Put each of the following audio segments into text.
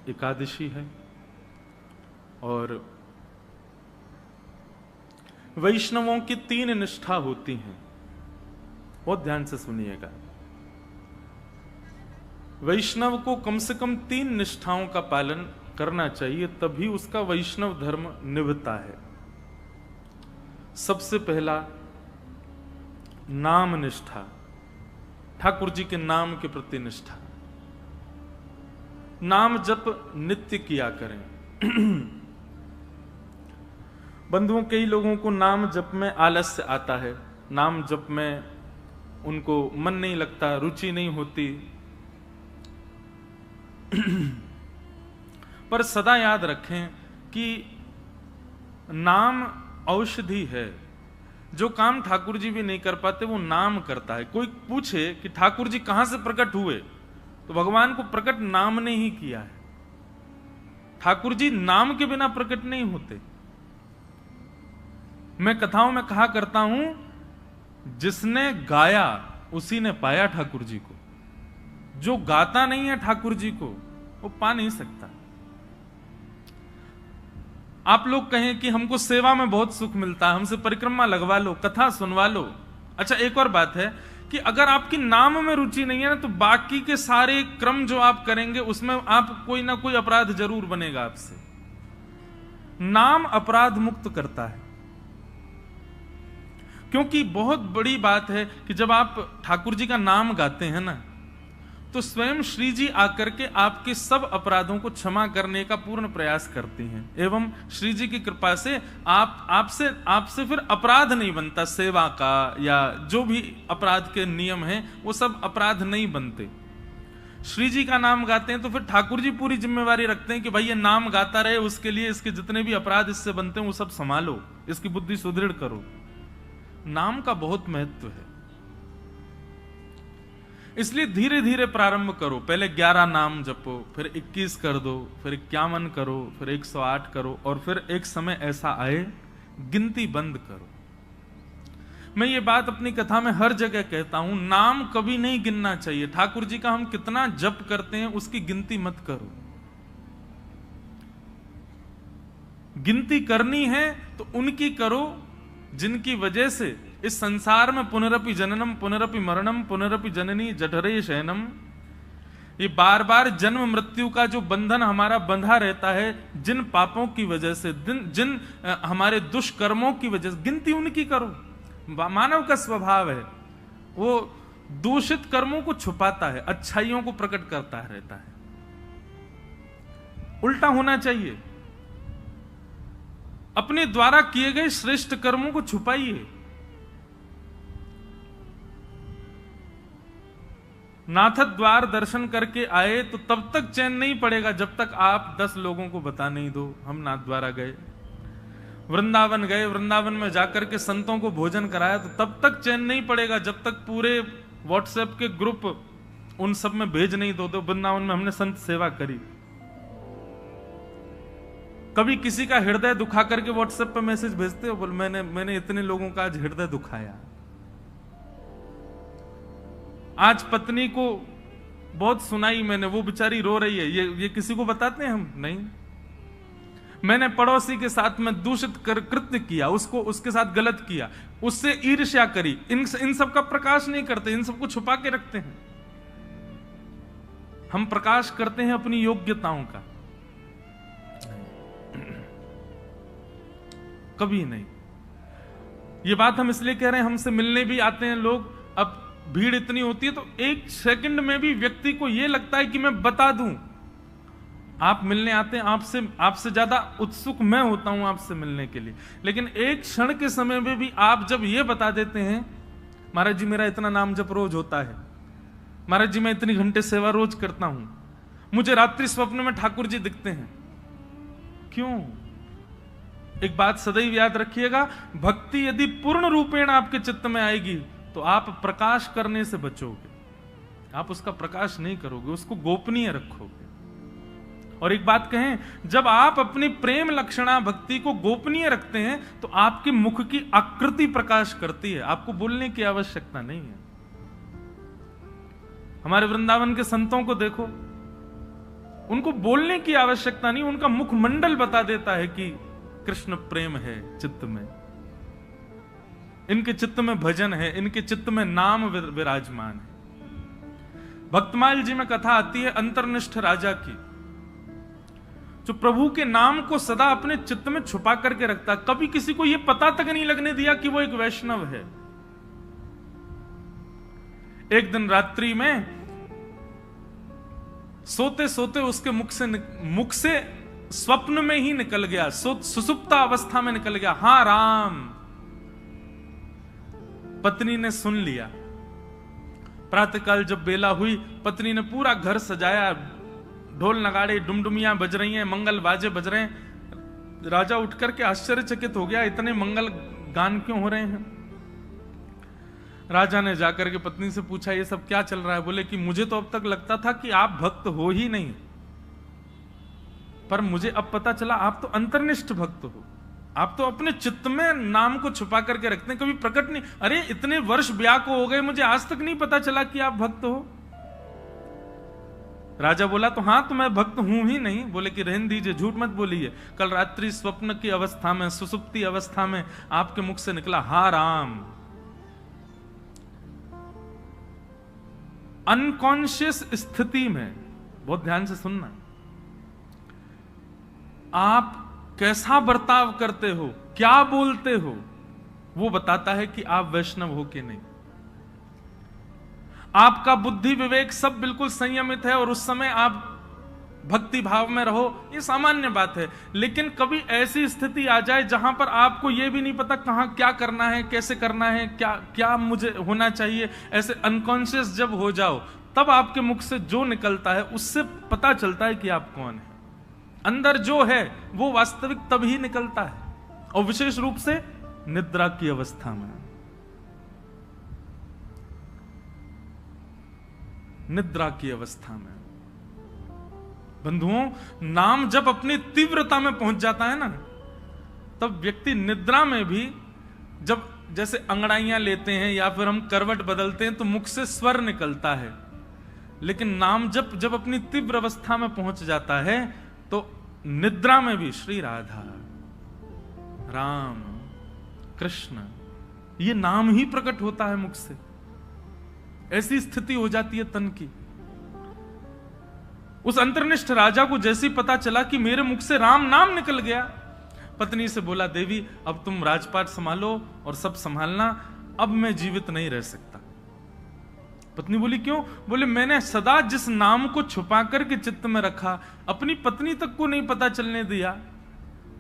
एकादशी है और वैष्णवों की 3 निष्ठा होती हैं। बहुत ध्यान से सुनिएगा। वैष्णव को कम से कम 3 निष्ठाओं का पालन करना चाहिए, तभी उसका वैष्णव धर्म निभता है। सबसे पहला नाम निष्ठा, ठाकुर जी के नाम के प्रति निष्ठा। नाम जप नित्य किया करें। बंधुओं, कई लोगों को नाम जप में आलस्य आता है, नाम जप में उनको मन नहीं लगता, रुचि नहीं होती। पर सदा याद रखें कि नाम औषधि है। जो काम ठाकुर जी भी नहीं कर पाते वो नाम करता है। कोई पूछे कि ठाकुर जी कहां से प्रकट हुए, तो भगवान को प्रकट नाम ने ही किया है। ठाकुर जी नाम के बिना प्रकट नहीं होते। मैं कथाओं में कहा करता हूं, जिसने गाया उसी ने पाया ठाकुर जी को। जो गाता नहीं है ठाकुर जी को, वो पा नहीं सकता। आप लोग कहें कि हमको सेवा में बहुत सुख मिलता है, हमसे परिक्रमा लगवा लो, कथा सुनवा लो। अच्छा, एक और बात है कि अगर आपकी नाम में रुचि नहीं है ना, तो बाकी के सारे क्रम जो आप करेंगे उसमें आप कोई ना कोई अपराध जरूर बनेगा आपसे। नाम अपराध मुक्त करता है। क्योंकि बहुत बड़ी बात है कि जब आप ठाकुर जी का नाम गाते हैं ना, तो स्वयं श्री जी आकर के आपके सब अपराधों को क्षमा करने का पूर्ण प्रयास करती हैं। एवं श्री जी की कृपा से आपसे फिर अपराध नहीं बनता। सेवा का या जो भी अपराध के नियम हैं, वो सब अपराध नहीं बनते। श्री जी का नाम गाते हैं तो फिर ठाकुर जी पूरी जिम्मेवारी रखते हैं कि भाई ये नाम गाता रहे, उसके लिए इसके जितने भी अपराध इससे बनते हैं वो सब संभालो, इसकी बुद्धि सुदृढ़ करो। नाम का बहुत महत्व है, इसलिए धीरे धीरे प्रारंभ करो। पहले 11 नाम जपो, फिर 21 कर दो, फिर 51 करो, फिर 108 करो, और फिर एक समय ऐसा आए गिनती बंद करो। मैं ये बात अपनी कथा में हर जगह कहता हूं, नाम कभी नहीं गिनना चाहिए। ठाकुर जी का हम कितना जप करते हैं उसकी गिनती मत करो। गिनती करनी है तो उनकी करो जिनकी वजह से इस संसार में पुनरपि जननम पुनरपि मरणम पुनरपि जननी जठरे शयनम, ये बार बार जन्म मृत्यु का जो बंधन हमारा बंधा रहता है, जिन पापों की वजह से, जिन हमारे दुष्कर्मों की वजह से, गिनती उनकी करो। मानव का स्वभाव है, वो दूषित कर्मों को छुपाता है, अच्छाइयों को प्रकट करता रहता है। उल्टा होना चाहिए। अपने द्वारा किए गए श्रेष्ठ कर्मों को छुपाइए। नाथ द्वार दर्शन करके आए तो तब तक चैन नहीं पड़ेगा जब तक आप 10 लोगों को बता नहीं दो हम नाथ द्वारा गए। वृंदावन गए, वृंदावन में जाकर के संतों को भोजन कराया तो तब तक चैन नहीं पड़ेगा जब तक पूरे व्हाट्सएप के ग्रुप उन सब में भेज नहीं दो वृंदावन में हमने संत सेवा करी। कभी किसी का हृदय दुखा करके व्हाट्सएप पे मैसेज भेजते हो, बोल मैंने इतने लोगों का आज हृदय दुखाया। आज पत्नी को बहुत सुनाई मैंने, वो बेचारी रो रही है, ये किसी को बताते हैं हम? नहीं। मैंने पड़ोसी के साथ में दूषित कृत्य किया, उसके साथ गलत किया, उससे ईर्ष्या करी। इन सब का प्रकाश नहीं करते, इन सबको छुपा के रखते हैं। हम प्रकाश करते हैं अपनी योग्यताओं का, कभी नहीं। ये बात हम इसलिए कह रहे हैं, हमसे मिलने भी आते हैं लोग, अब भीड़ इतनी होती है तो 1 सेकंड में भी व्यक्ति को यह लगता है कि मैं बता दूं। आप मिलने आते हैं, आपसे ज्यादा उत्सुक मैं होता हूं आपसे मिलने के लिए, लेकिन एक क्षण के समय में भी आप जब ये बता देते हैं, महाराज जी मेरा इतना नाम जप रोज होता है, महाराज जी मैं इतनी घंटे सेवा रोज करता हूं, मुझे रात्रि स्वप्न में ठाकुर जी दिखते हैं। क्यों? एक बात सदैव याद रखिएगा, भक्ति यदि पूर्ण रूपेण आपके चित्त में आएगी तो आप प्रकाश करने से बचोगे, आप उसका प्रकाश नहीं करोगे, उसको गोपनीय रखोगे। और एक बात कहें, जब आप अपनी प्रेम लक्षणा भक्ति को गोपनीय रखते हैं तो आपके मुख की आकृति प्रकाश करती है, आपको बोलने की आवश्यकता नहीं है। हमारे वृंदावन के संतों को देखो, उनको बोलने की आवश्यकता नहीं, उनका मुखमंडल बता देता है कि कृष्ण प्रेम है चित्त में, इनके चित्त में भजन है, इनके चित्त में नाम विराजमान है। भक्तमाल जी में कथा आती है अंतर्निष्ठ राजा की, जो प्रभु के नाम को सदा अपने चित्त में छुपा करके रखता, कभी किसी को यह पता तक नहीं लगने दिया कि वो एक वैष्णव है। एक दिन रात्रि में सोते सोते उसके मुख से स्वप्न में ही निकल गया, सुसुप्ता अवस्था में निकल गया, हां राम। पत्नी ने सुन लिया। प्रातःकाल जब बेला हुई, पत्नी ने पूरा घर सजाया, ढोल नगाड़े डुमडुमियां बज रही हैं, मंगल बाजे बज रहे हैं। राजा उठ करके आश्चर्यचकित हो गया, इतने मंगल गान क्यों हो रहे हैं। राजा ने जाकर के पत्नी से पूछा ये सब क्या चल रहा है। बोले कि मुझे तो अब तक लगता था कि आप भक्त हो ही नहीं, पर मुझे अब पता चला आप तो अंतर्निष्ठ भक्त हो। आप तो अपने चित्त में नाम को छुपा करके रखते हैं, कभी प्रकट नहीं। अरे इतने वर्ष ब्याह को हो गए, मुझे आज तक नहीं पता चला कि आप भक्त हो। राजा बोला तो हाँ, तो मैं भक्त हूं ही नहीं। बोले कि रहने दीजिए, झूठ मत बोलिए। कल रात्रि स्वप्न की अवस्था में, सुसुप्ति अवस्था में आपके मुख से निकला हा राम। अनकॉन्शियस स्थिति में, बहुत ध्यान से सुनना, आप कैसा बर्ताव करते हो, क्या बोलते हो, वो बताता है कि आप वैष्णव हो कि नहीं। आपका बुद्धि विवेक सब बिल्कुल संयमित है और उस समय आप भक्ति भाव में रहो, ये सामान्य बात है। लेकिन कभी ऐसी स्थिति आ जाए जहां पर आपको यह भी नहीं पता कहां क्या करना है, कैसे करना है, क्या क्या मुझे होना चाहिए, ऐसे अनकॉन्शियस जब हो जाओ, तब आपके मुख से जो निकलता है उससे पता चलता है कि आप कौन है। अंदर जो है वो वास्तविक तब ही निकलता है, और विशेष रूप से निद्रा की अवस्था में। निद्रा की अवस्था में बंधुओं, नाम जब अपनी तीव्रता में पहुंच जाता है ना, तब व्यक्ति निद्रा में भी, जब जैसे अंगड़ाइयां लेते हैं या फिर हम करवट बदलते हैं तो मुख से स्वर निकलता है, लेकिन नाम जब जब अपनी तीव्र अवस्था में पहुंच जाता है तो निद्रा में भी श्री राधा, राम, कृष्ण, ये नाम ही प्रकट होता है मुख से। ऐसी स्थिति हो जाती है तन की। उस अंतर्निष्ठ राजा को जैसे ही पता चला कि मेरे मुख से राम नाम निकल गया, पत्नी से बोला देवी अब तुम राजपाट संभालो और सब संभालना, अब मैं जीवित नहीं रह सकता। पत्नी बोली क्यों? बोले मैंने सदा जिस नाम को छुपा करके चित्त में रखा, अपनी पत्नी तक को नहीं पता चलने दिया,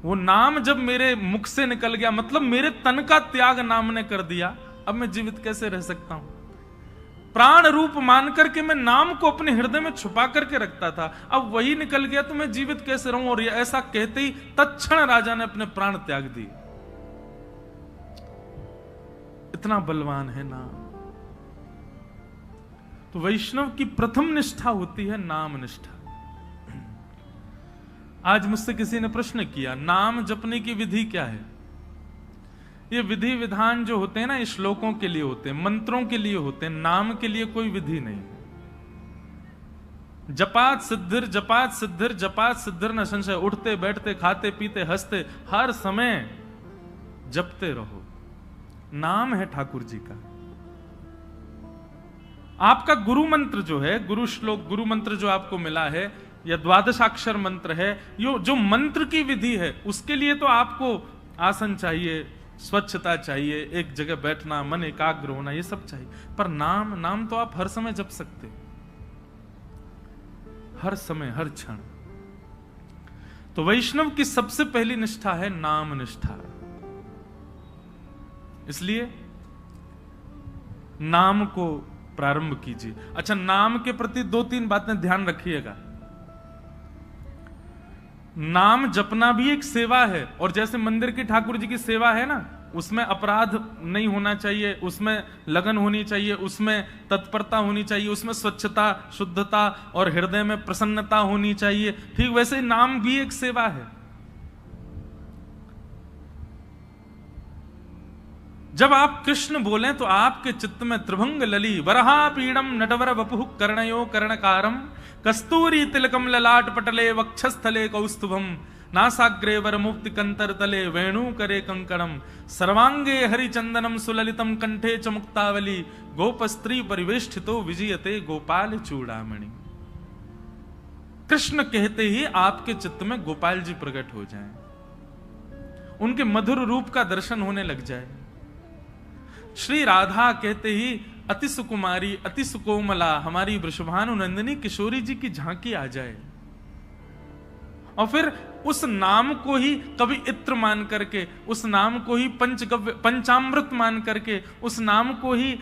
वो नाम जब मेरे मुख से निकल गया, मतलब मेरे तन का त्याग नाम ने कर दिया, अब मैं जीवित कैसे रह सकता हूं। प्राण रूप मान करके मैं नाम को अपने हृदय में छुपा करके रखता था, अब वही निकल गया तो मैं जीवित कैसे रहूं। और ऐसा कहते ही तत्क्षण राजा ने अपने प्राण त्याग दिए। इतना बलवान है नाम। तो वैष्णव की प्रथम निष्ठा होती है नाम निष्ठा। आज मुझसे किसी ने प्रश्न किया, नाम जपने की विधि क्या है? ये विधि विधान जो होते हैं ना, ये श्लोकों के लिए होते हैं, मंत्रों के लिए होते हैं, नाम के लिए कोई विधि नहीं। जपात सिद्धिर जपात सिद्धिर जपात सिद्धिर न संशय। उठते बैठते खाते पीते हंसते हर समय जपते रहो। नाम है ठाकुर जी का। आपका गुरु मंत्र जो है, गुरु श्लोक, गुरु मंत्र जो आपको मिला है, या द्वादशाक्षर मंत्र है, यो जो मंत्र की विधि है, उसके लिए तो आपको आसन चाहिए, स्वच्छता चाहिए, एक जगह बैठना, मन एकाग्र होना, ये सब चाहिए। पर नाम तो आप हर समय जप सकते, हर समय हर क्षण। तो वैष्णव की सबसे पहली निष्ठा है नाम निष्ठा। इसलिए नाम को प्रारंभ कीजिए। अच्छा, नाम के प्रति 2-3 बातें ध्यान रखिएगा। नाम जपना भी एक सेवा है, और जैसे मंदिर की ठाकुर जी की सेवा है ना, उसमें अपराध नहीं होना चाहिए, उसमें लगन होनी चाहिए, उसमें तत्परता होनी चाहिए, उसमें स्वच्छता, शुद्धता और हृदय में प्रसन्नता होनी चाहिए। ठीक वैसे नाम भी एक सेवा है। जब आप कृष्ण बोलें तो आपके चित्त में त्रिभंग लली वरहा पीड़म नटवर वपुः कर्णयो कर्णकारम कस्तूरी तिलकम ललाट पटले वक्षस्थले कौस्तुभम नासाग्रे वर मुक्ति कंतर तले वेणु करे कंकणम सर्वांगे हरिचंदनम सुललितम कंठे च मुक्तावली गोपस्त्री परिवेष्टितो विजयते गोपाल चूड़ामणि। कृष्ण कहते ही आपके चित्त में गोपाल जी प्रकट हो जाएं, उनके मधुर रूप का दर्शन होने लग जाए। श्री राधा कहते ही अति सुकुमारी अति सुकोमला हमारी वृषभानु नंदिनी किशोरी जी की झांकी आ जाए, और फिर उस नाम को ही कभी इत्र मान करके, उस नाम को ही पंचामृत मान करके, उस नाम को ही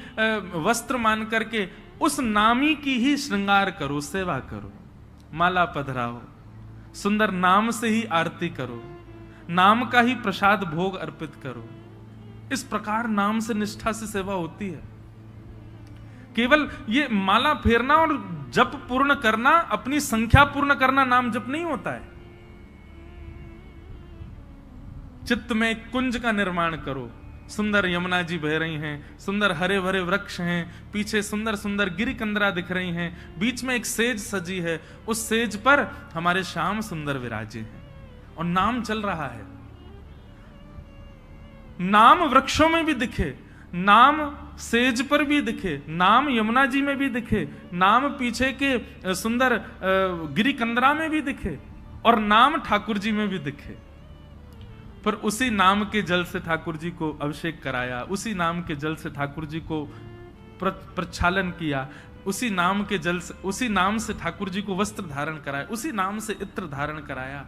वस्त्र मान करके, उस नामी की ही श्रृंगार करो, सेवा करो, माला पधराओ, सुंदर नाम से ही आरती करो, नाम का ही प्रसाद भोग अर्पित करो। इस प्रकार नाम से निष्ठा से सेवा होती है। केवल ये माला फेरना और जप पूर्ण करना, अपनी संख्या पूर्ण करना नाम जप नहीं होता है। चित्त में एक कुंज का निर्माण करो, सुंदर यमुना जी बह रही हैं, सुंदर हरे भरे वृक्ष हैं, पीछे सुंदर सुंदर गिरिकंदरा दिख रही हैं, बीच में एक सेज सजी है, उस सेज पर हमारे श्याम सुंदर विराजे हैं और नाम चल रहा है। नाम वृक्षों में भी दिखे, नाम सेज पर भी दिखे, नाम यमुना जी में भी दिखे, नाम पीछे के सुंदर गिरिकंदरा में भी दिखे, और नाम ठाकुर जी में भी दिखे। पर उसी नाम के जल से ठाकुर जी को अभिषेक कराया, उसी नाम के जल से ठाकुर जी को प्रक्षालन किया, उसी नाम के जल से, उसी नाम से ठाकुर जी को वस्त्र धारण कराया, उसी नाम से इत्र धारण कराया,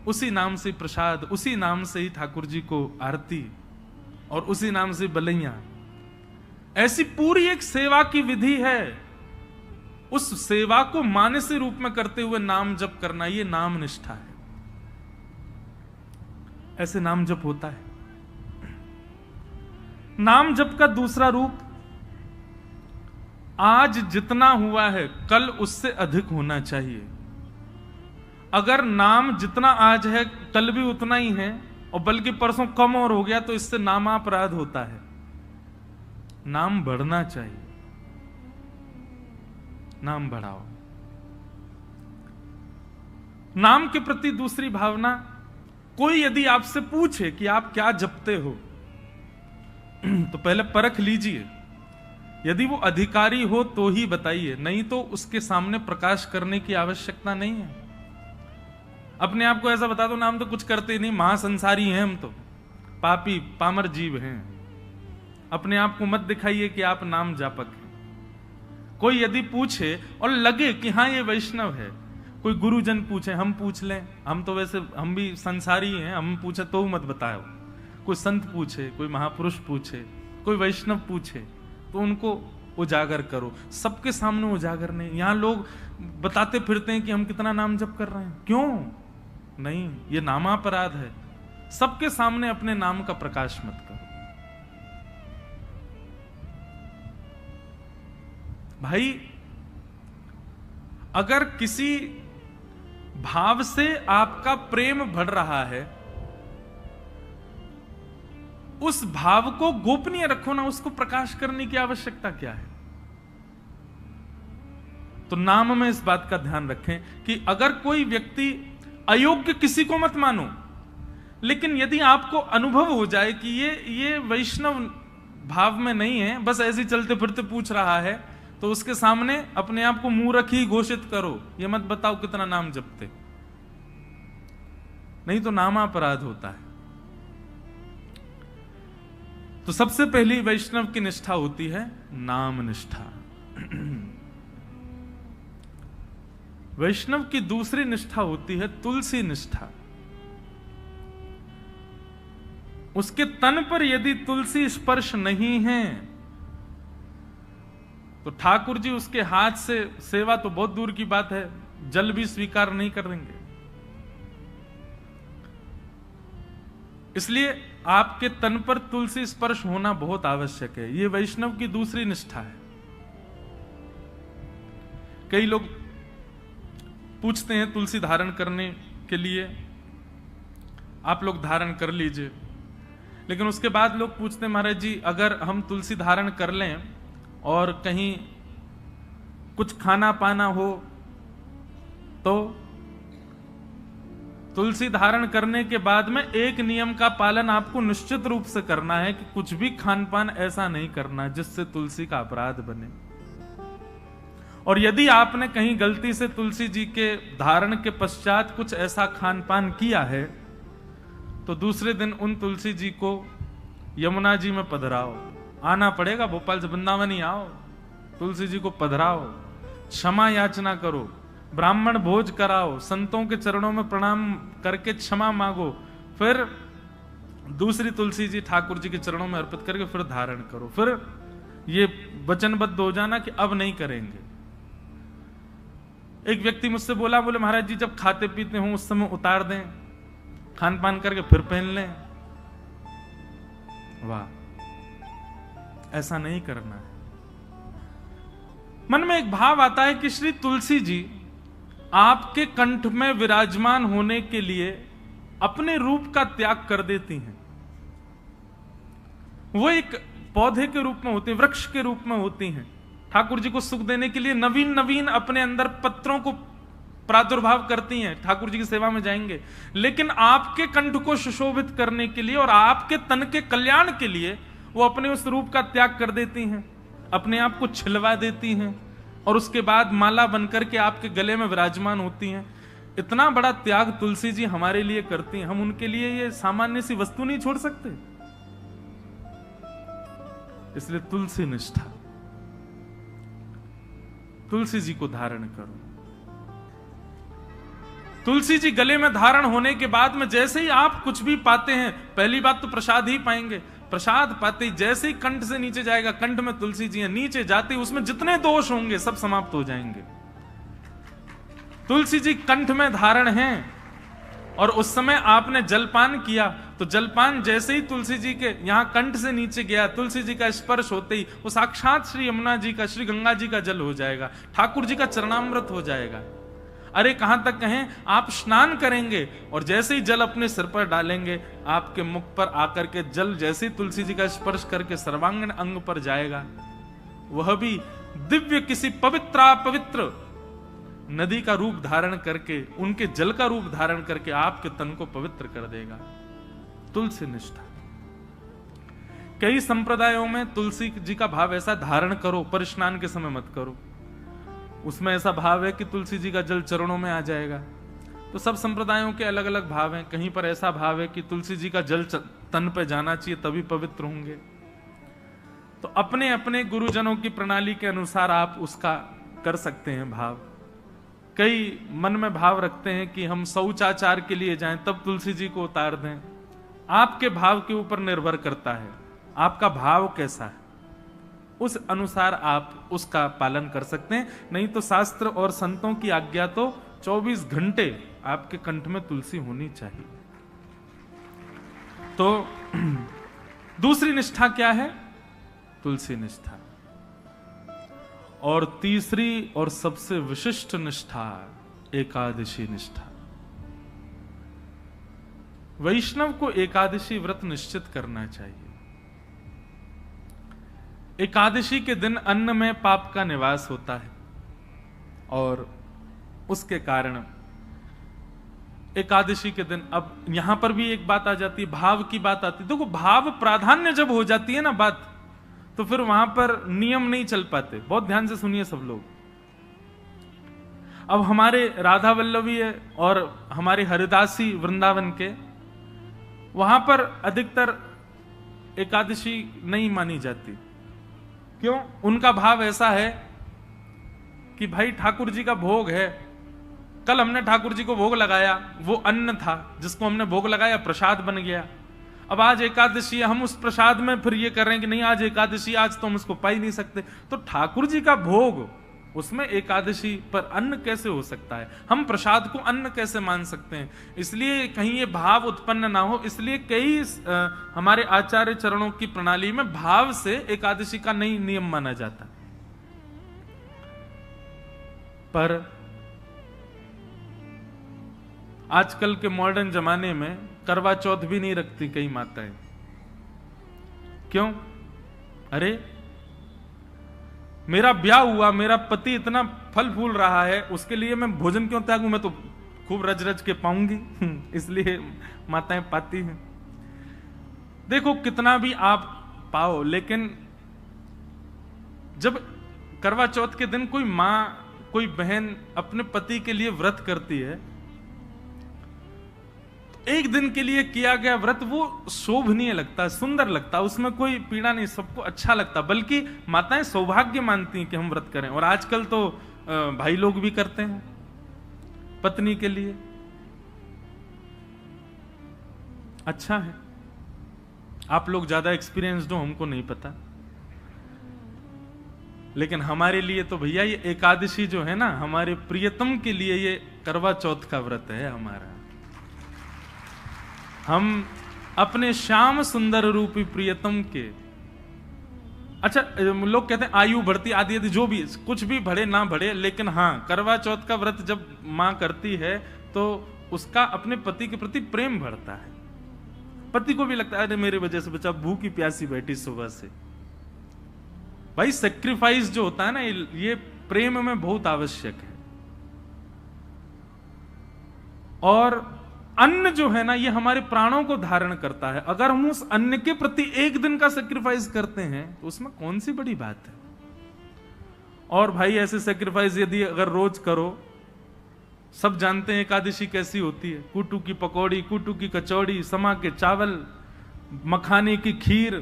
उसी नाम से प्रसाद, उसी नाम से ही ठाकुर जी को आरती, और उसी नाम से बलैया। ऐसी पूरी एक सेवा की विधि है। उस सेवा को मानसी रूप में करते हुए नाम जप करना, ये नाम निष्ठा है। ऐसे नाम जप होता है। नाम जप का दूसरा रूप, आज जितना हुआ है कल उससे अधिक होना चाहिए। अगर नाम जितना आज है कल भी उतना ही है, और बल्कि परसों कम और हो गया, तो इससे नामापराध होता है। नाम बढ़ना चाहिए, नाम बढ़ाओ। नाम के प्रति दूसरी भावना, कोई यदि आपसे पूछे कि आप क्या जपते हो, तो पहले परख लीजिए। यदि वो अधिकारी हो तो ही बताइए, नहीं तो उसके सामने प्रकाश करने की आवश्यकता नहीं है। अपने आप को ऐसा बता दो, नाम तो कुछ करते ही नहीं, महासंसारी हैं हम तो, पापी पामर जीव हैं। अपने आप को मत दिखाइए कि आप नाम जापक हैं। कोई यदि पूछे और लगे कि हाँ ये वैष्णव है, कोई गुरुजन पूछे, हम पूछ लें, हम तो वैसे हम भी संसारी हैं, हम पूछे तो मत बताओ। कोई संत पूछे, कोई महापुरुष पूछे, कोई वैष्णव पूछे, तो उनको उजागर करो। सबके सामने उजागर नहीं। यहां लोग बताते फिरते हैं कि हम कितना नाम जप कर रहे हैं, क्यों नहीं, ये नामापराध है। सबके सामने अपने नाम का प्रकाश मत करो। भाई अगर किसी भाव से आपका प्रेम बढ़ रहा है, उस भाव को गोपनीय रखो ना, उसको प्रकाश करने की आवश्यकता क्या है। तो नाम में इस बात का ध्यान रखें कि अगर कोई व्यक्ति अयोग्य, किसी को मत मानो, लेकिन यदि आपको अनुभव हो जाए कि ये वैष्णव भाव में नहीं है, बस ऐसे चलते फिरते पूछ रहा है, तो उसके सामने अपने आप को मूर्ख ही घोषित करो। ये मत बताओ कितना नाम जपते, नहीं तो नामापराध होता है। तो सबसे पहली वैष्णव की निष्ठा होती है नाम निष्ठा। वैष्णव की दूसरी निष्ठा होती है तुलसी निष्ठा। उसके तन पर यदि तुलसी स्पर्श नहीं है तो ठाकुर जी उसके हाथ से सेवा तो बहुत दूर की बात है, जल भी स्वीकार नहीं करेंगे। इसलिए आपके तन पर तुलसी स्पर्श होना बहुत आवश्यक है। यह वैष्णव की दूसरी निष्ठा है। कई लोग पूछते हैं तुलसी धारण करने के लिए, आप लोग धारण कर लीजिए, लेकिन उसके बाद लोग पूछते हैं महाराज जी अगर हम तुलसी धारण कर लें और कहीं कुछ खाना पाना हो तो तुलसी धारण करने के बाद में एक नियम का पालन आपको निश्चित रूप से करना है कि कुछ भी खान पान ऐसा नहीं करना जिससे तुलसी का अपराध बने। और यदि आपने कहीं गलती से तुलसी जी के धारण के पश्चात कुछ ऐसा खान पान किया है तो दूसरे दिन उन तुलसी जी को यमुना जी में पधराओ, आना पड़ेगा, भोपाल से वृंदावन ही आओ, तुलसी जी को पधराओ, क्षमा याचना करो, ब्राह्मण भोज कराओ, संतों के चरणों में प्रणाम करके क्षमा मांगो, फिर दूसरी तुलसी जी ठाकुर जी के चरणों में अर्पित करके फिर धारण करो, फिर ये वचनबद्ध हो जाना कि अब नहीं करेंगे। एक व्यक्ति मुझसे बोला, बोले महाराज जी जब खाते पीते हो उस समय उतार दें, खान पान करके फिर पहन लें। वाह, ऐसा नहीं करना है। मन में एक भाव आता है कि श्री तुलसी जी आपके कंठ में विराजमान होने के लिए अपने रूप का त्याग कर देती हैं। वो एक पौधे के रूप में होती हैं, वृक्ष के रूप में होती हैं, ठाकुर जी को सुख देने के लिए नवीन नवीन अपने अंदर पत्रों को प्रादुर्भाव करती हैं, ठाकुर जी की सेवा में जाएंगे। लेकिन आपके कंठ को सुशोभित करने के लिए और आपके तन के कल्याण के लिए वो अपने उस रूप का त्याग कर देती हैं, अपने आप को छिलवा देती हैं और उसके बाद माला बनकर के आपके गले में विराजमान होती हैं। इतना बड़ा त्याग तुलसी जी हमारे लिए करती हैं, हम उनके लिए ये सामान्य सी वस्तु नहीं छोड़ सकते। इसलिए तुलसी निष्ठा, तुलसी जी को धारण करो। तुलसी जी गले में धारण होने के बाद में जैसे ही आप कुछ भी पाते हैं, पहली बात तो प्रसाद ही पाएंगे, प्रसाद पाते ही जैसे ही कंठ से नीचे जाएगा, कंठ में तुलसी जी है, नीचे जाते ही उसमें जितने दोष होंगे सब समाप्त हो जाएंगे। तुलसी जी कंठ में धारण हैं और उस समय आपने जलपान किया तो जलपान जैसे ही तुलसी जी के यहां कंठ से नीचे गया, तुलसी जी का स्पर्श होते ही वो साक्षात श्री यमुना जी का, श्री गंगा जी का जल हो जाएगा, ठाकुर जी का चरणामृत हो जाएगा। अरे कहां तक कहें, आप स्नान करेंगे और जैसे ही जल अपने सिर पर डालेंगे, आपके मुख पर आकर के जल जैसे ही तुलसी जी का स्पर्श करके सर्वांगीण अंग पर जाएगा, वह भी दिव्य किसी पवित्र नदी का रूप धारण करके, उनके जल का रूप धारण करके आपके तन को पवित्र कर देगा। तुलसी निष्ठा। कई संप्रदायों में तुलसी जी का भाव ऐसा, धारण करो पर स्नान के समय मत करो। उसमें ऐसा भाव है कि तुलसी जी का जल चरणों में आ जाएगा। तो सब संप्रदायों के अलग अलग भाव हैं। कहीं पर ऐसा भाव है कि तुलसी जी का जल तन पे जाना चाहिए तभी पवित्र होंगे। तो अपने अपने गुरुजनों की प्रणाली के अनुसार आप उसका कर सकते हैं भाव। कई मन में भाव रखते हैं कि हम शौचाचार के लिए जाएं तब तुलसी जी को उतार दें। आपके भाव के ऊपर निर्भर करता है, आपका भाव कैसा है, उस अनुसार आप उसका पालन कर सकते हैं। नहीं तो शास्त्र और संतों की आज्ञा तो 24 घंटे आपके कंठ में तुलसी होनी चाहिए। तो दूसरी निष्ठा क्या है? तुलसी निष्ठा। और तीसरी और सबसे विशिष्ट निष्ठा एकादशी निष्ठा। वैष्णव को एकादशी व्रत निश्चित करना चाहिए। एकादशी के दिन अन्न में पाप का निवास होता है और उसके कारण एकादशी के दिन, अब यहां पर भी एक बात आ जाती है, भाव की बात आती है। देखो, भाव प्राधान्य जब हो जाती है ना बात, तो फिर वहां पर नियम नहीं चल पाते। बहुत ध्यान से सुनिए सब लोग। अब हमारे राधा वल्लभी है और हमारे हरिदासी वृंदावन के, वहां पर अधिकतर एकादशी नहीं मानी जाती। क्यों? उनका भाव ऐसा है कि भाई ठाकुर जी का भोग है, कल हमने ठाकुर जी को भोग लगाया, वो अन्न था जिसको हमने भोग लगाया, प्रसाद बन गया। अब आज एकादशी है, हम उस प्रसाद में फिर ये कर रहे हैं कि नहीं आज एकादशी, आज तो हम उसको पा ही नहीं सकते। तो ठाकुर जी का भोग, उसमें एकादशी पर अन्न कैसे हो सकता है? हम प्रसाद को अन्न कैसे मान सकते हैं? इसलिए कहीं ये भाव उत्पन्न ना हो, इसलिए कई हमारे आचार्य चरणों की प्रणाली में भाव से एकादशी का नहीं नियम माना जाता। पर आजकल के मॉडर्न जमाने में करवा चौथ भी नहीं रखती कई माताएं। क्यों? अरे मेरा ब्याह हुआ, मेरा पति इतना फल फूल रहा है, उसके लिए मैं भोजन क्यों त्यागूं? मैं तो खूब रज रज के पाऊंगी। इसलिए माताएं पाती हैं। देखो कितना भी आप पाओ, लेकिन जब करवा चौथ के दिन कोई मां, कोई बहन अपने पति के लिए व्रत करती है, तो एक दिन के लिए किया गया व्रत वो शोभनीय लगता है, सुंदर लगता है, उसमें कोई पीड़ा नहीं, सबको अच्छा लगता। बल्कि माताएं सौभाग्य मानती हैं कि हम व्रत करें। और आजकल तो भाई लोग भी करते हैं पत्नी के लिए। अच्छा है, आप लोग ज्यादा एक्सपीरियंस्ड हो, हमको नहीं पता। लेकिन हमारे लिए तो भैया ये एकादशी जो है ना, हमारे प्रियतम के लिए ये करवा चौथ का व्रत है हमारा। हम अपने श्याम सुंदर रूपी प्रियतम के, अच्छा लोग कहते हैं आयु बढ़ती आदि आदि, जो भी कुछ भी बढ़े ना बढ़े, लेकिन हाँ करवा चौथ का व्रत जब मां करती है तो उसका अपने पति के प्रति प्रेम बढ़ता है। पति को भी लगता है अरे मेरी वजह से बच्चा भूखी प्यासी बैठी सुबह से। भाई सेक्रीफाइस जो होता है ना, ये प्रेम में बहुत आवश्यक है। और अन्न जो है ना, ये हमारे प्राणों को धारण करता है। अगर हम उस अन्न के प्रति एक दिन का सेक्रीफाइस करते हैं तो उसमें कौन सी बड़ी बात है। और भाई ऐसे सेक्रीफाइस यदि अगर रोज करो, सब जानते हैं एकादशी कैसी होती है, कुटू की पकौड़ी, कुटू की कचौड़ी, समा के चावल, मखाने की खीर।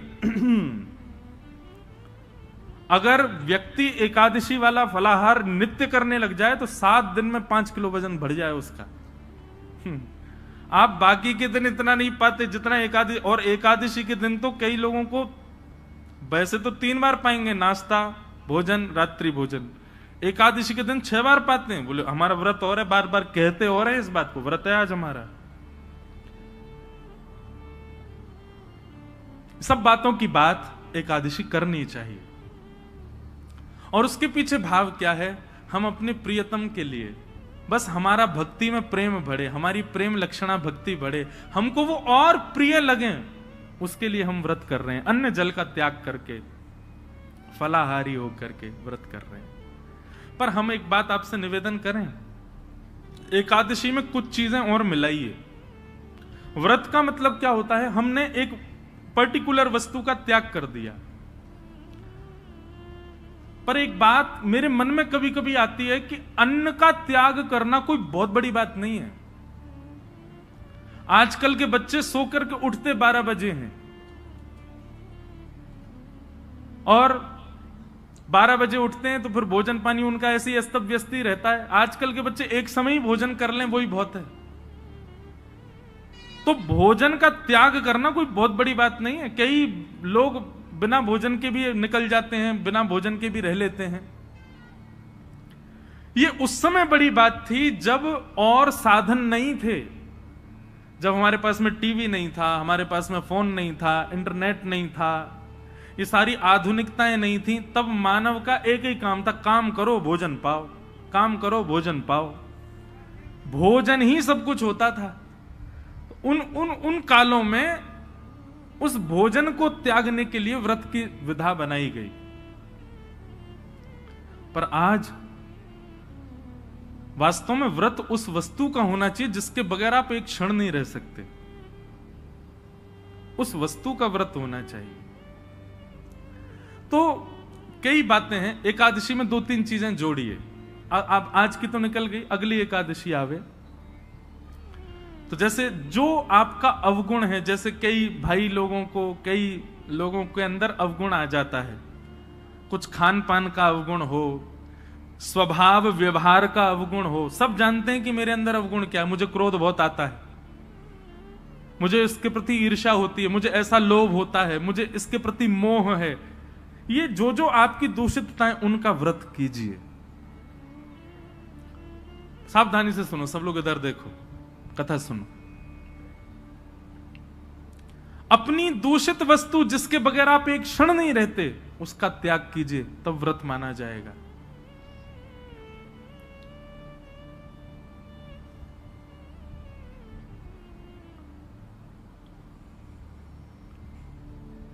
अगर व्यक्ति एकादशी वाला फलाहार नित्य करने लग जाए तो 7 दिन में 5 किलो वजन बढ़ जाए उसका। आप बाकी के दिन इतना नहीं पाते जितना एकादशी। और एकादशी के दिन तो कई लोगों को वैसे तो 3 बार पाएंगे, नाश्ता, भोजन, रात्रि भोजन। एकादशी के दिन 6 बार पाते हैं। बोले हमारा व्रत और है, बार बार कहते और है इस बात को, व्रत है आज हमारा। सब बातों की बात एकादशी करनी चाहिए। और उसके पीछे भाव क्या है? हम अपने प्रियतम के लिए, बस हमारा भक्ति में प्रेम बढ़े, हमारी प्रेम लक्षणा भक्ति बढ़े, हमको वो और प्रिय लगे, उसके लिए हम व्रत कर रहे हैं। अन्न जल का त्याग करके, फलाहारी होकर के व्रत कर रहे हैं। पर हम एक बात आपसे निवेदन करें, एकादशी में कुछ चीजें और मिलाइए। व्रत का मतलब क्या होता है? हमने एक पर्टिकुलर वस्तु का त्याग कर दिया। पर एक बात मेरे मन में कभी कभी आती है कि अन्न का त्याग करना कोई बहुत बड़ी बात नहीं है। आजकल के बच्चे सो करके उठते 12 बजे हैं और 12 बजे उठते हैं तो फिर भोजन पानी उनका ऐसे ही अस्त व्यस्त ही रहता है। आजकल के बच्चे एक समय ही भोजन कर लें वही बहुत है। तो भोजन का त्याग करना कोई बहुत बड़ी बात नहीं है। कई लोग बिना भोजन के भी निकल जाते हैं, बिना भोजन के भी रह लेते हैं। ये उस समय बड़ी बात थी जब और साधन नहीं थे, जब हमारे पास में टीवी नहीं था, हमारे पास में फोन नहीं था, इंटरनेट नहीं था, ये सारी आधुनिकताएं नहीं थी। तब मानव का एक ही काम था, काम करो भोजन पाओ, काम करो भोजन पाओ। भोजन ही सब कुछ होता था। उन कालों में उस भोजन को त्यागने के लिए व्रत की विधा बनाई गई। पर आज वास्तव में व्रत उस वस्तु का होना चाहिए जिसके बगैर आप एक क्षण नहीं रह सकते। उस वस्तु का व्रत होना चाहिए। तो कई बातें हैं। एकादशी में 2-3 चीजें जोड़िए। अब आज की तो निकल गई, अगली एकादशी आवे तो जैसे जो आपका अवगुण है, जैसे कई भाई लोगों को, कई लोगों के अंदर अवगुण आ जाता है, कुछ खान पान का अवगुण हो, स्वभाव व्यवहार का अवगुण हो। सब जानते हैं कि मेरे अंदर अवगुण क्या है। मुझे क्रोध बहुत आता है, मुझे इसके प्रति ईर्ष्या होती है, मुझे ऐसा लोभ होता है, मुझे इसके प्रति मोह है। ये जो जो आपकी दूषितताएं, उनका व्रत कीजिए। सावधानी से सुनो, सब लोग इधर देखो, कथा सुनो। अपनी दूषित वस्तु जिसके बगैर आप एक क्षण नहीं रहते, उसका त्याग कीजिए, तब व्रत माना जाएगा।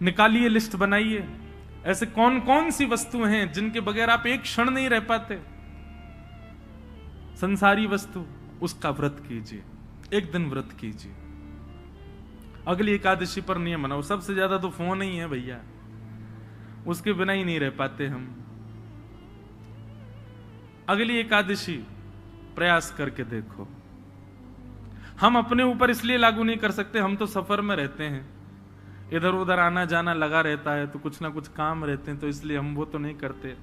निकालिए, लिस्ट बनाइए, ऐसे कौन कौन सी वस्तुएं हैं जिनके बगैर आप एक क्षण नहीं रह पाते। संसारी वस्तु, उसका व्रत कीजिए, एक दिन व्रत कीजिए। अगली एकादशी पर नियम बनाओ। सबसे ज्यादा तो फोन ही है भैया, उसके बिना ही नहीं रह पाते हम। अगली एकादशी प्रयास करके देखो। हम अपने ऊपर इसलिए लागू नहीं कर सकते, हम तो सफर में रहते हैं, इधर उधर आना जाना लगा रहता है, तो कुछ ना कुछ काम रहते हैं, तो इसलिए हम वो तो नहीं करते।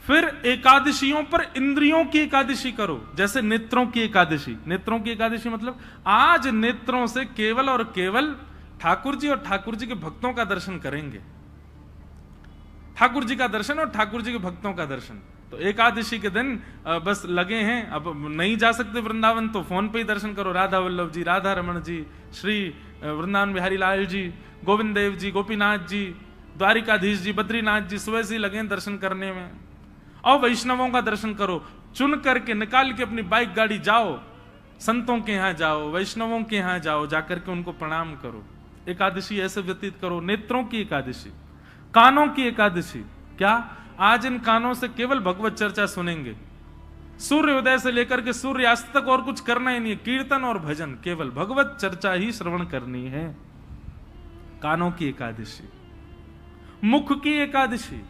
फिर एकादशियों पर इंद्रियों की एकादशी करो, जैसे नेत्रों की एकादशी। नेत्रों की एकादशी मतलब आज नेत्रों से केवल और केवल ठाकुर जी और ठाकुर जी के भक्तों का दर्शन करेंगे। ठाकुर जी का दर्शन और ठाकुर जी के भक्तों का दर्शन। तो एकादशी के दिन बस लगे हैं, अब नहीं जा सकते वृंदावन तो फोन पे ही दर्शन करो। राधा वल्लभ जी, राधा रमन जी, श्री वृंदावन बिहारी लाल जी, गोविंद देव जी, गोपीनाथ जी, द्वारिकाधीश जी, बद्रीनाथ जी, सुबह से लगे दर्शन करने में। और वैष्णवों का दर्शन करो, चुन करके निकाल के अपनी बाइक गाड़ी जाओ, संतों के यहां जाओ, वैष्णवों के यहां जाओ, जाकर के उनको प्रणाम करो। एकादशी ऐसे व्यतीत करो। नेत्रों की एकादशी। कानों की एकादशी क्या? आज इन कानों से केवल भगवत चर्चा सुनेंगे। सूर्योदय से लेकर के सूर्यास्त तक और कुछ करना ही नहीं है, कीर्तन और भजन, केवल भगवत चर्चा ही श्रवण करनी है। कानों की एकादशी। मुख की एकादशी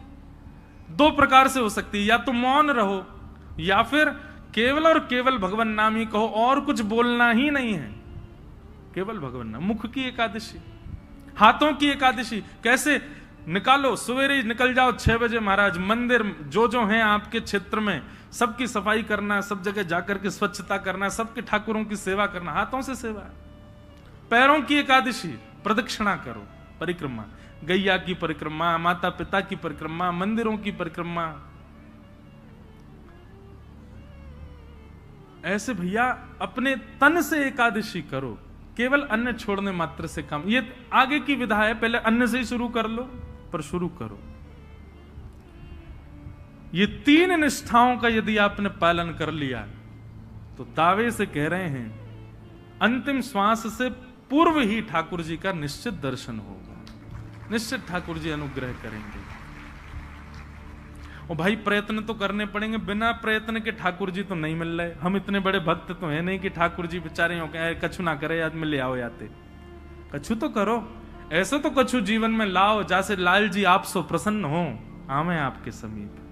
दो प्रकार से हो सकती है, या तो मौन रहो या फिर केवल और केवल भगवान नाम ही कहो, और कुछ बोलना ही नहीं है, केवल भगवान नाम। मुख की एकादशी। हाथों की एकादशी कैसे? निकालो, सवेरे निकल जाओ 6 बजे महाराज, मंदिर जो हैं आपके क्षेत्र में सबकी सफाई करना, सब जगह जाकर के स्वच्छता करना, सबके ठाकुरों की सेवा करना, हाथों से सेवा। पैरों की एकादशी, प्रदक्षिणा करो, परिक्रमा, गैया की परिक्रमा, माता पिता की परिक्रमा, मंदिरों की परिक्रमा। ऐसे भैया अपने तन से एकादशी करो, केवल अन्न छोड़ने मात्र से काम। ये आगे की विधा है, पहले अन्न से ही शुरू कर लो, पर शुरू करो। ये 3 निष्ठाओं का यदि आपने पालन कर लिया तो दावे से कह रहे हैं अंतिम श्वास से पूर्व ही ठाकुर जी का निश्चित दर्शन होगा, निश्चित ठाकुर जी अनुग्रह करेंगे। और भाई प्रयत्न तो करने पड़ेंगे, बिना प्रयत्न के ठाकुर जी तो नहीं मिल रहे। हम इतने बड़े भक्त तो है नहीं कि ठाकुर जी बेचारे हो गए कछु ना करे आज में ले आओ याते। कछु तो करो, ऐसे तो कछु जीवन में लाओ जैसे लाल जी आप सो प्रसन्न हो, आवे आपके समीप।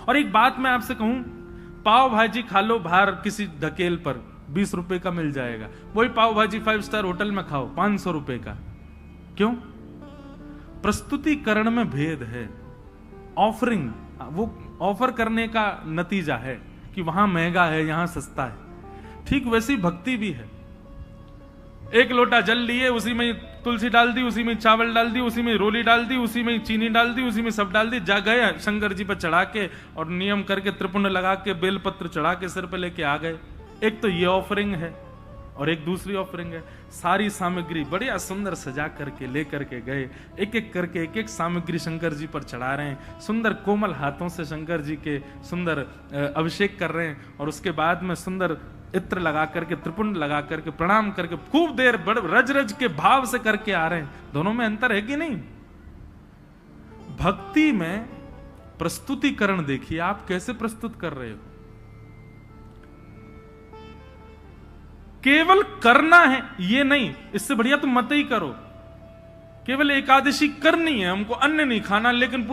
और एक बात मैं आपसे कहूं, पाव भाजी खा लो बाहर किसी ढकेल पर, 20 रुपए का मिल जाएगा। वही पाव भाजी 5 स्टार होटल में खाओ 500 रुपए का। क्यों? प्रस्तुतिकरण में भेद है। ऑफरिंग, वो ऑफर करने का नतीजा है कि वहां महंगा है, यहां सस्ता है। ठीक वैसी भक्ति भी है। एक लोटा जल लिए, उसी में तुलसी डाल दी, उसी में चावल डाल दी, उसी में रोली डाल दी, उसी में चीनी डाल दी, उसी में सब डाल दी, जा गए शंकर जी पर चढ़ा के और नियम करके त्रिपुंड लगा के बेलपत्र चढ़ा के सिर पे लेके आ गए। एक तो ये ऑफरिंग है और एक दूसरी ऑफरिंग है, सारी सामग्री बढ़िया सुंदर सजा करके लेकर के गए, एक एक करके एक एक सामग्री शंकर जी पर चढ़ा रहे हैं, सुंदर कोमल हाथों से शंकर जी के सुंदर अभिषेक कर रहे हैं, और उसके बाद में सुंदर इत्र लगा करके त्रिपुंड लगा करके प्रणाम करके खूब देर रज रज के भाव से करके आ रहे हैं। दोनों में अंतर है कि नहीं? भक्ति में प्रस्तुतिकरण देखिए आप कैसे प्रस्तुत कर रहे हो। केवल करना है ये नहीं, इससे बढ़िया तुम मत ही करो। केवल एकादशी करनी है, हमको अन्न नहीं खाना, लेकिन